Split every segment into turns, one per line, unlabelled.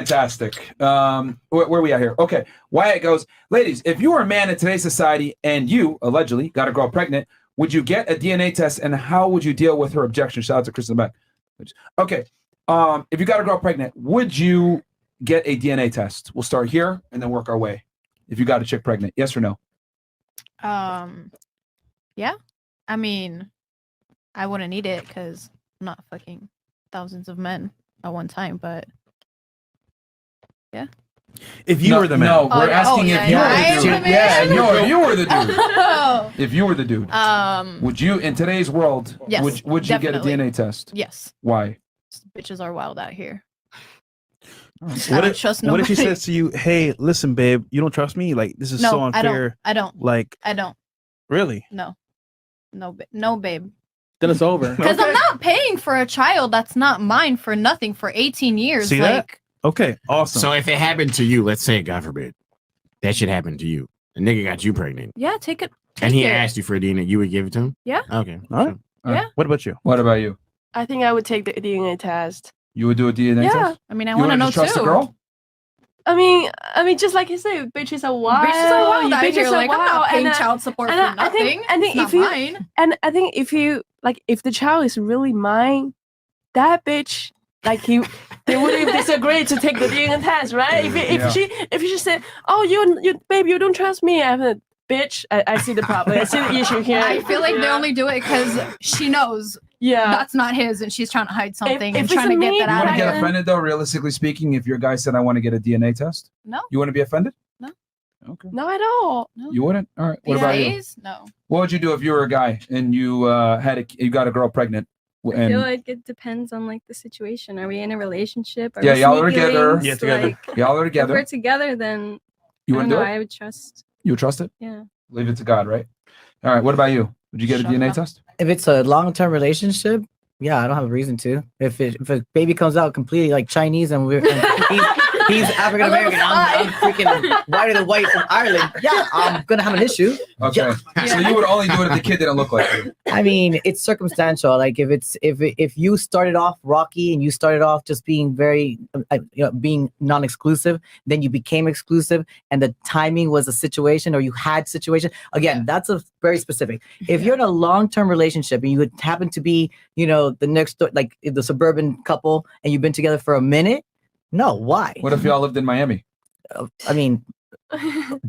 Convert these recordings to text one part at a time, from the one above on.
Fantastic. Where are we at here? Okay. Wyatt goes, ladies, if you were a man in today's society and you allegedly got a girl pregnant, would you get a DNA test and how would you deal with her objection? Shout out to Chris in the back. Okay. If you got a girl pregnant, would you get a DNA test? We'll start here and then work our way. If you got a chick pregnant, yes or no?
Yeah. I mean, I wouldn't need it because I'm not fucking thousands of men at one time, but yeah.
If you were the man.
No, we're asking if you were the dude. Yeah, no, if you were the dude.
Oh.
If you were the dude. Would you, in today's world,
Yes,
would you get a
definitely.
DNA test?
Yes.
Why?
Bitches are wild out here.
What if,
trust
what if she
nobody.
says to you, "Hey, listen, babe, you don't trust me? Like this is so unfair."
I don't.
Like
I don't.
really?
No. No, babe.
Then it's over.
Because I'm not paying for a child that's not mine for nothing for 18 years.
See
like,
that? Okay, awesome.
So if it happened to you, let's say, God forbid, that should happen to you. A nigga got you pregnant,
yeah, take it.
and he
take it.
asked you for a DNA, you would give it to him?
Yeah.
Okay.
All right.
Yeah.
What about you?
What about you?
I think I would take the DNA test.
You would do a DNA
Yeah.
test?
I mean, I
You
want to
wouldn't
know
just trust
too.
a girl?
I mean, just like you said, bitches are wild.
Bitches are wild
You
out
bitches
here.
are
Like, I'm not
wild.
paying
And,
child support for
and
nothing.
I think
It's
if
not
you
mine.
and I think if you like, if the child is really mine, that bitch, like they wouldn't disagree to take the DNA test, right? If she said, "Oh, you babe, you don't trust me," I'm a bitch. I see the problem. I see the issue here.
I feel like they only do it because she knows that's not his and she's trying to hide something and
if
trying to
it's
get
me,
that
You
out
want
of
to get
him.
offended though, realistically speaking, if your guy said, I want to get a DNA test?
No.
You wouldn't be offended?
No.
Okay.
Not at all.
You wouldn't? All right. What about you?
PSAs? No.
What would you do if you were a guy and you you got a girl pregnant?
I feel
And
like it depends on like the situation. Are we in a relationship? Are
yeah,
we
y'all are
sneaky
together.
links?
Yeah, together.
Like,
Y'all are
if
together.
we're together, then
You
I
wouldn't
don't
do
know.
it?
I would trust.
You would trust it?
Yeah.
Leave it to God, right? All right. What about you? Would you get a
Shut
DNA
up.
test?
If it's a long-term relationship, yeah, I don't have a reason to. If a baby comes out completely like Chinese and he's African American, I'm freaking whiter than white from Ireland. Yeah, I'm gonna have an issue.
Okay. So you would only do it if the kid didn't look like you.
I mean, it's circumstantial. Like if you started off rocky and you started off just being very, being non-exclusive, then you became exclusive, and the timing was a situation, or you had situation. Again, that's a very specific. If you're in a long-term relationship and you would happen to be, the next door, like the suburban couple, and you've been together for a minute, no, why?
What if y'all lived in Miami?
I mean,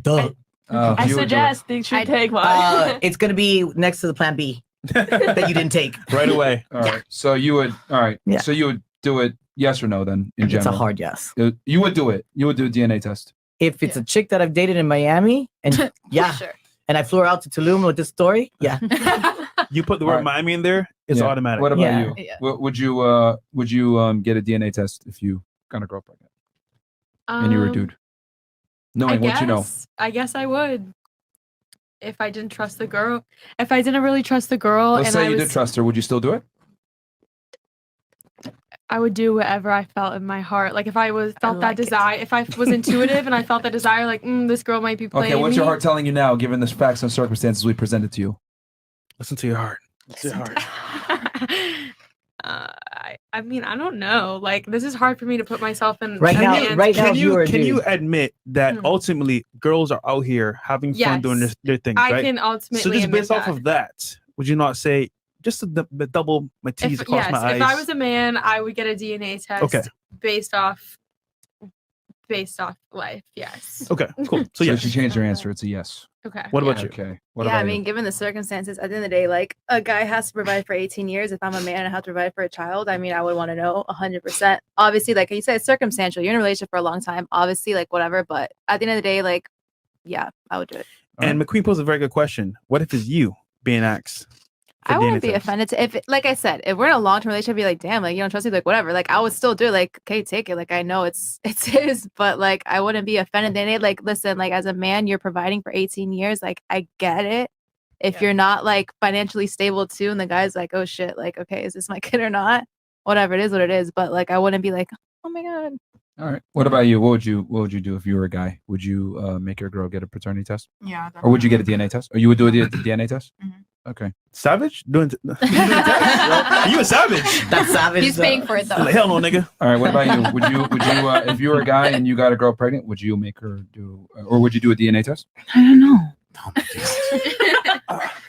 duh.
I
You would do it.
suggest they should take one.
It's gonna be next to the plan B that you didn't take.
Right away.
All right. So you would. All right.
Yeah.
So you would do it. Yes or no? Then in
It's a
general,
hard yes.
You would do it. You would do a DNA test.
If it's a chick that I've dated in Miami, and yeah,
Sure.
and I flew her out to Tulum with this story, yeah.
You put the word
All right.
Miami in there, it's
Yeah.
automatic.
What about
Yeah.
you?
Yeah.
Would you get a DNA test if you got a girl pregnant and you were a dude? Knowing what you know.
I guess I would. If I didn't trust the girl, if I didn't really trust the girl,
Let's
and
say
I
you
was,
did trust her. Would you still do it?
I would do whatever I felt in my heart. Like if I felt that
like it.
desire, if I was intuitive and I felt that desire, like this girl might be playing
Okay. What's your
me.
heart telling you now, given the facts and circumstances we presented to you?
Listen to your heart. Listen to your heart.
I mean, I don't know. Like this is hard for me to put myself in.
Right now-
hands.
right now,
Can
if you were a
can you
dude.
admit that
Mhm.
ultimately girls are out here having fun doing
Yes.
their things,
I
right?
can ultimately.
So just
admit
based off
that.
of that, would you not say just the double my T's across my eyes?
If I was a man, I would get a DNA test
Okay.
based off life. Yes.
Okay, cool. So
So
yeah,
she changed her answer. It's a yes.
Okay.
what about you?
Okay. What
Yeah,
about
I mean,
you?
given the circumstances, at the end of the day, like a guy has to provide for 18 years. If I'm a man and I have to provide for a child, I mean, I would want to know 100%. Obviously, like you said, it's circumstantial. You're in a relationship for a long time, obviously, like whatever. But at the end of the day, like, yeah, I would do it.
And McQueen posed a very good question. What if it's you being asked? for
I wouldn't
DNA
be
test?
offended if, like I said, if we're in a long term relationship, I'd be like, damn, like you don't trust me, like whatever. Like I would still do it. Like, okay, take it. Like I know it's his, but like I wouldn't be offended. Then they like, listen, like as a man, you're providing for 18 years. Like I get it. If you're not like financially stable too, and the guy's like, oh shit, like okay, is this my kid or not? Whatever, it is what it is. But like I wouldn't be like, oh my god.
All right. What about you? What would you do if you were a guy? Would you make your girl get a paternity test?
Yeah.
Or would you get a DNA test? Or you would do a DNA test?
Mhm.
Okay.
Savage? Doing tests? You a savage?
That's savage.
He's paying for it though.
Hell no, nigga.
All right. What about you? Would you if you were a guy and you got a girl pregnant, would you make her do, or would you do a DNA test?
I don't know.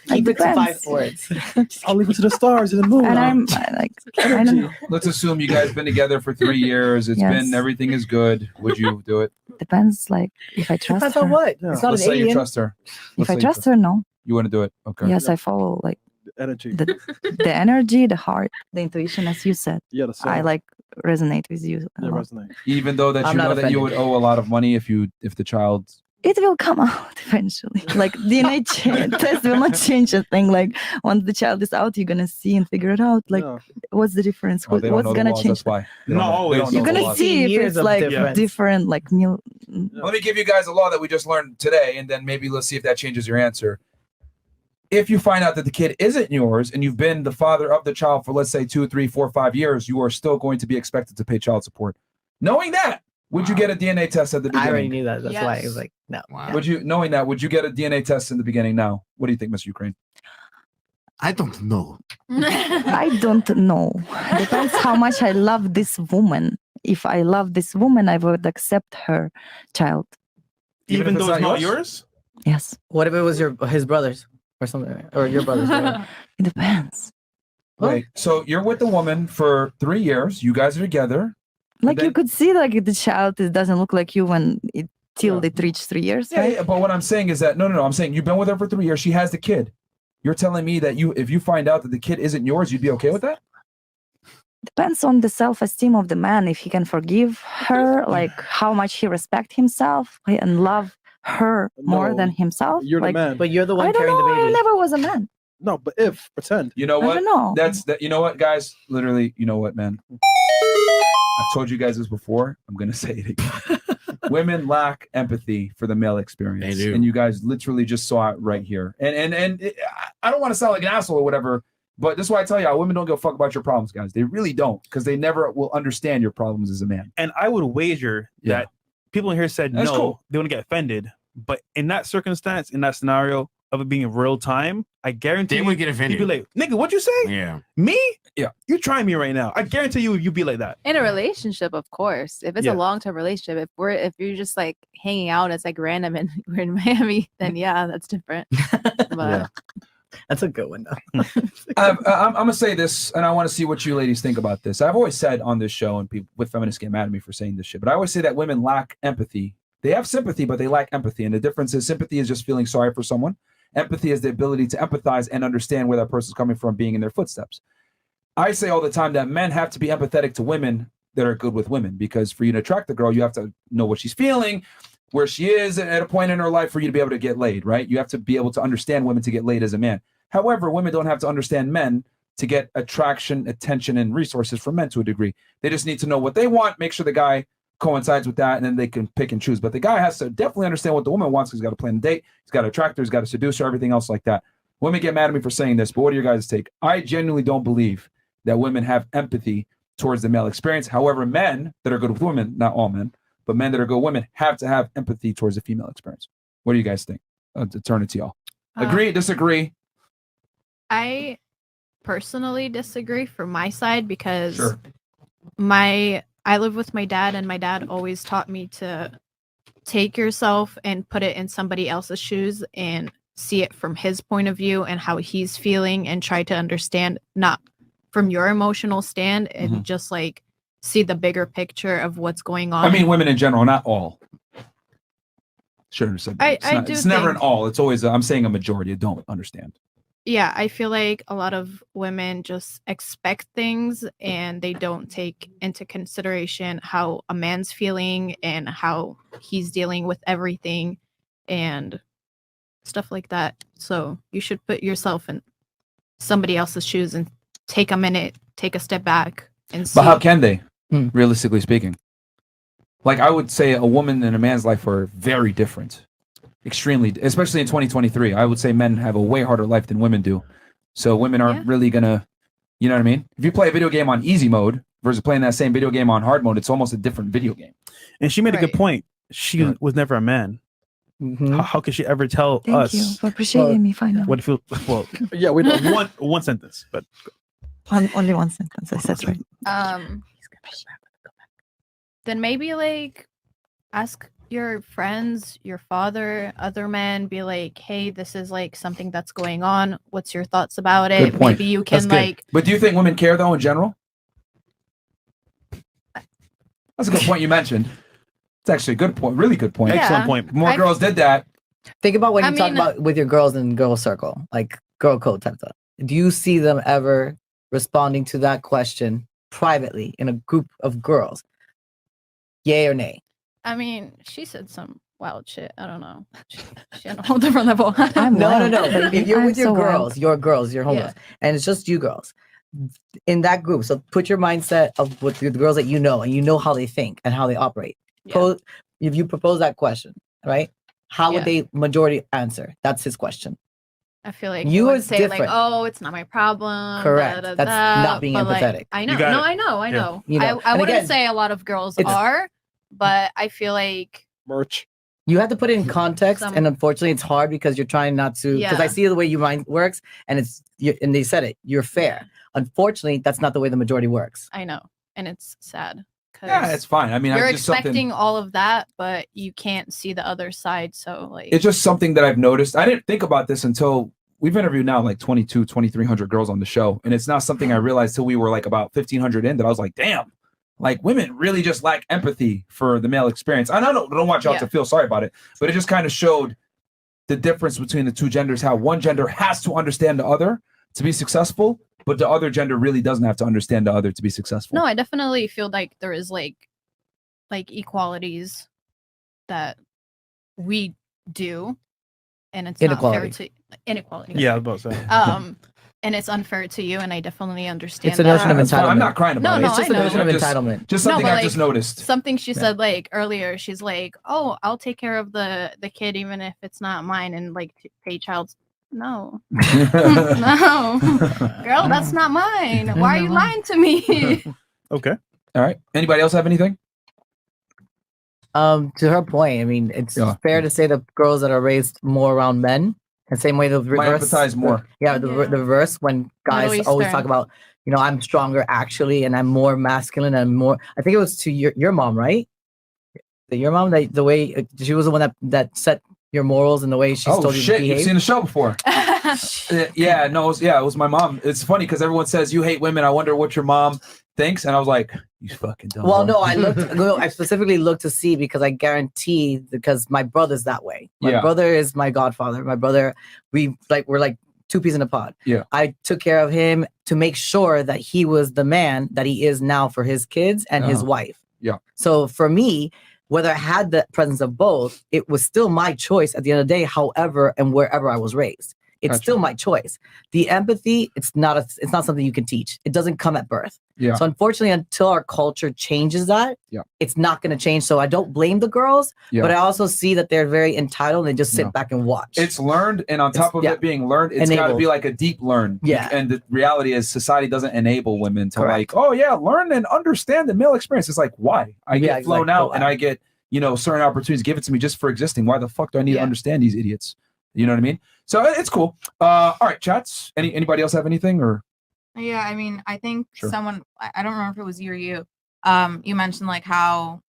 Keep it to
depends.
5 words.
I'll leave it to the stars and the moon.
And I don't know.
Let's assume you guys been together for 3 years. It's
Yes.
been everything is good. Would you do it?
Depends, like if I trust
Depends
her.
on what.
Yeah.
It's not
Let's
an
say you
alien.
trust her.
If
Let's
I
say you
trust her, no.
You want to do it? Okay.
Yes, I follow like
Energy.
the energy, the heart, the intuition, as you said.
Yeah, the soul.
I like resonate with you. a
Yeah,
lot.
resonate.
Even though that
I'm
you
not
know that you would
offended.
owe a lot of money if the child.
It will come out eventually. Like DNA test will not change a thing. Like once the child is out, you're gonna see and figure it out. Like
Yeah.
what's the difference?
Oh, they don't
What's
know the
gonna
laws,
change?
That's why. They
Not
don't know- they
always.
don't know
You're
the
gonna
laws.
see if
Years
it's
of
like
difference.
different, like new.
Let me give you guys a law that we just learned today, and then maybe let's see if that changes your answer. If you find out that the kid isn't yours and you've been the father of the child for, let's say, 2, 3, 4, 5 years, you are still going to be expected to pay child support. Knowing that, would you get a DNA test at the
I already
beginning?
knew that. That's why I was
Yes.
like, no.
Wow.
Would you, knowing that, would you get a DNA test in the beginning now? What do you think, Miss Ukraine?
I don't know.
I don't know. Depends how much I love this woman. If I love this woman, I would accept her child.
Even
Even
if it's
though it's
not
not
yours?
yours?
Yes,
What if it was his brothers or something, or your brothers? or whatever?
it depends.
Wait, so you're with the woman for 3 years. You guys are together.
Like
then-
you could see, like the child, it doesn't look like you when it till
Yeah.
it reached 3 years,
Yeah,
right?
yeah, but what I'm saying is that no. I'm saying you've been with her for 3 years. She has the kid. You're telling me that if you find out that the kid isn't yours, you'd be okay with that?
Depends on the self-esteem of the man. If he can forgive her, like how much he respect himself and love her more
No,
than himself.
You're the
like,
man.
But you're the one
I don't
carrying
know.
the
I
baby.
never was a man.
No, but if pretend.
You know
I
what?
don't know.
That's that. You know what, guys? Literally, you know what, man? I've told you guys this before. I'm gonna say it again. Women lack empathy for the male experience,
They do.
and you guys literally just saw it right here. And I don't want to sound like an asshole or whatever, but this is why I tell you, women don't give a fuck about your problems, guys. They really don't, because they never will understand your problems as a man.
And I would wager
Yeah.
that people in here said
That's
no,
cool.
they want to get offended. But in that circumstance, in that scenario of it being in real time, I guarantee
They
you,
would get
you'd
offended.
be like, nigga, what'd you say?
Yeah.
Me?
Yeah.
You trying me right now. I guarantee you'd be like that.
In a relationship, of course. If it's
Yeah.
a long-term relationship, if you're just like hanging out, it's like random and we're in Miami, then yeah, that's different. But
Yeah.
That's a good one though.
I'm gonna say this, and I want to see what you ladies think about this. I've always said on this show, and people with feminists get mad at me for saying this shit, but I always say that women lack empathy. They have sympathy, but they lack empathy. And the difference is sympathy is just feeling sorry for someone. Empathy is the ability to empathize and understand where that person's coming from, being in their footsteps. I say all the time that men have to be empathetic to women that are good with women, because for you to attract the girl, you have to know what she's feeling, where she is at a point in her life for you to be able to get laid, right? You have to be able to understand women to get laid as a man. However, women don't have to understand men to get attraction, attention, and resources from men to a degree. They just need to know what they want, make sure the guy coincides with that, and then they can pick and choose. But the guy has to definitely understand what the woman wants. He's got to plan a date, he's got to attract her, he's got to seduce her, everything else like that. Women get mad at me for saying this, but what are your guys' take? I genuinely don't believe that women have empathy towards the male experience. However, men that are good with women, not all men, but men that are good with women have to have empathy towards the female experience. What do you guys think? To turn it to y'all. Agree, disagree?
I personally disagree from my side because
Sure.
I live with my dad, and my dad always taught me to take yourself and put it in somebody else's shoes and see it from his point of view and how he's feeling, and try to understand not from your emotional stand, and
Mhm.
just like see the bigger picture of what's going on.
I mean, women in general, not all. Shouldn't have said that.
I
Not-
do
it's never an
think-
all. It's always, I'm saying a majority. I don't understand.
Yeah, I feel like a lot of women just expect things and they don't take into consideration how a man's feeling and how he's dealing with everything and stuff like that. So you should put yourself in somebody else's shoes and take a minute, take a step back, and see.
But how can they,
Hmm.
realistically speaking? Like, I would say a woman and a man's life are very different. Extremely, especially in 2023. I would say men have a way harder life than women do. So women aren't
Yeah.
really gonna, you know what I mean? If you play a video game on easy mode versus playing that same video game on hard mode, it's almost a different video game.
And she made a good
Right.
point. She
Right.
was never a man.
Mhm.
How could she ever tell
Thank
us
you for appreciating me finally.
what it feels? Well,
Yeah, we don't.
one sentence, but
Only one sentence. I said right.
Then maybe like ask your friends, your father, other men, be like, hey, this is like something that's going on. What's your thoughts about it?
Good point.
Maybe you
That's
can
good.
like
But do you think women care though in general? That's a good point you mentioned. It's actually a good point. Really good point.
Yeah.
excellent point.
More girls did that.
Think about when
I
you talk
mean-
about with your girls in girl circle, like girl code type stuff. Do you see them ever responding to that question privately in a group of girls? Yay or nay?
I mean, she said some wild shit. I don't know. She on a whole different level.
I'm
No,
wild,
no.
baby.
If you're
I'm
with your
so wild.
girls, your homegirls, and it's just you girls in that group. So put your mindset of with the girls that you know, and you know how they think and how they operate.
Yeah.
If you propose that question, right? How would
Yeah.
they majority answer? That's his question.
I feel like
You
you would
is
say
different.
like, "Oh, it's not my problem."
Correct. That's not being
but, like,
empathetic.
I know.
You got
No,
it.
I know. I
Yeah.
know.
You know,
I
and
wouldn't
again,
say a lot of girls
it's-
are, but I feel like
Merch.
You have to put it in context,
Some-
and unfortunately, it's hard because you're trying not to. Because I
Yeah.
see the way your mind works, and and they said it. You're fair. Unfortunately, that's not the way the majority works.
I know, and it's sad because
Yeah, it's fine. I mean,
you're
I'm just something.
expecting all of that, but you can't see the other side. So like,
It's just something that I've noticed. I didn't think about this until we've interviewed now like 2,300 girls on the show. And it's not something I realized till we were like about 1,500 in that I was like, damn, like women really just lack empathy for the male experience. And I don't want y'all
Yeah.
to feel sorry about it, but it just kind of showed the difference between the two genders, how one gender has to understand the other to be successful, but the other gender really doesn't have to understand the other to be successful.
no, I definitely feel like there is like equalities that we do, and it's
Inequality.
not fair to inequality.
yeah, I was about to say.
And it's unfair to you, and I definitely understand.
It's a
that.
notion of
That's fine. I'm
entitlement.
not crying about
No,
it.
no,
It's just
I
a notion
know.
of
Just-
entitlement.
Just
No,
something
but,
I've
like,
just noticed.
Something she said like earlier, she's like, "Oh, I'll take care of the kid even if it's not mine," and like pay child's. No, no, girl, that's not mine. Why are you lying to me?
Okay.
All right. Anybody else have anything?
To her point, I mean, it's
Yeah.
fair to say the girls that are raised more around men, the same way the
Might
reverse.
empathize more.
Yeah, the reverse when guys
Middle
always
Eastern.
talk about, I'm stronger actually, and I'm more masculine and more. I think it was to your mom, right? Your mom, that the way she was the one that set your morals and the way she
Oh
told you to
shit!
behave.
You've seen the show before. Yeah, no, it was my mom. It's funny because everyone says you hate women. I wonder what your mom thinks, and I was like, you fucking dumb.
Well,
bro."
no, I specifically looked to see because I guarantee because my brother's that way. My
Yeah.
brother is my godfather. My brother, we're like two peas in a pod.
Yeah.
I took care of him to make sure that he was the man that he is now for his kids and his
Uh-huh.
wife.
Yeah.
So for me, whether I had the presence of both, it was still my choice at the end of the day, however and wherever I was raised. It's
Gotcha.
still my choice. The empathy, it's not something you can teach. It doesn't come at birth.
Yeah.
So unfortunately, until our culture changes that,
Yeah.
it's not going to change. So I don't blame the girls,
Yeah.
but I also see that they're very entitled and they just sit
Yeah.
back and watch.
It's learned, and on top of
yeah.
it being learned, it's got to
Enabled.
be like a deep learn.
Yeah.
And the reality is, society doesn't enable women to
Correct.
like, oh yeah, learn and understand the male experience. It's like, why? I
Yeah,
get flown
exactly.
out,
Why?
and I get certain opportunities given to me just for existing. Why the fuck do I need to
Yeah.
understand these idiots? You know what I mean? So it's cool. All right, chats. Anybody else have anything or?
Yeah, I mean, I think
Sure.
someone, I don't remember if it was you or you, you mentioned like how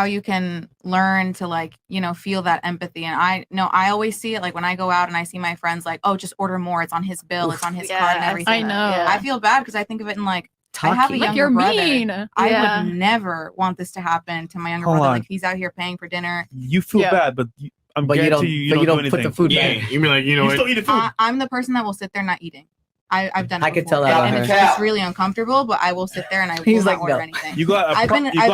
you can learn to like, feel that empathy. And I always see it like when I go out and I see my friends like, oh, just order more. It's on his bill. It's on his card and
Yes,
everything.
I know.
I feel bad because I think of it in like, I have a
Talking.
younger
Like you're
brother.
mean.
I
Yeah.
would never want this to happen to my younger
Hold
brother.
on.
Like he's out here paying for dinner.
You feel
Yeah.
bad, but I'm
But you
guarantee
don't-
you
but
don't
you
do
don't put the
anything.
food
Yeah,
back.
you mean like, you know
You
what?
still eat the food.
I'm the person that will sit there not eating. I've done it
I could
before,
tell that
and
about
it's
her.
just really uncomfortable, but I will sit there and I will
He's
not
like,
order
no.
anything.
You got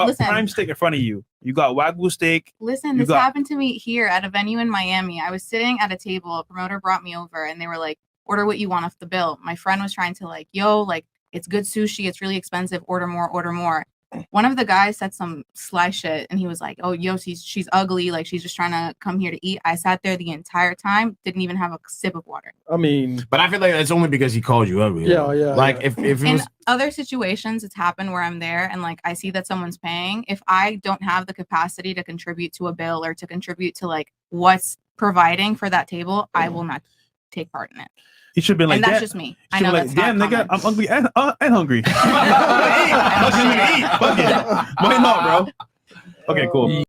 listen,
prime steak in front of you. You got Wagyu steak.
Listen,
You
this
got-
happened to me here at a venue in Miami. I was sitting at a table. A promoter brought me over, and they were like, "Order what you want off the bill." My friend was trying to like, "Yo, like it's good sushi. It's really expensive. Order more. Order more." one of the guys said some sly shit, and he was like, "Oh, yo, she's ugly. Like she's just trying to come here to eat." I sat there the entire time, didn't even have a sip of water.
I mean,
but I feel like that's only because he called you ugly.
Yeah, yeah.
Like
yeah.
if it
In
was
other situations, it's happened where I'm there and like I see that someone's paying. If I don't have the capacity to contribute to a bill or to contribute to like what's providing for that table, I will not take part in it.
He should have been like,
And that's
"Damn."
just me.
He
I
should
know
be like,
that's
damn,
not
nigga,
common.
I'm ugly and hungry. Fuck it. Fuck it. Why not, bro? Okay, cool.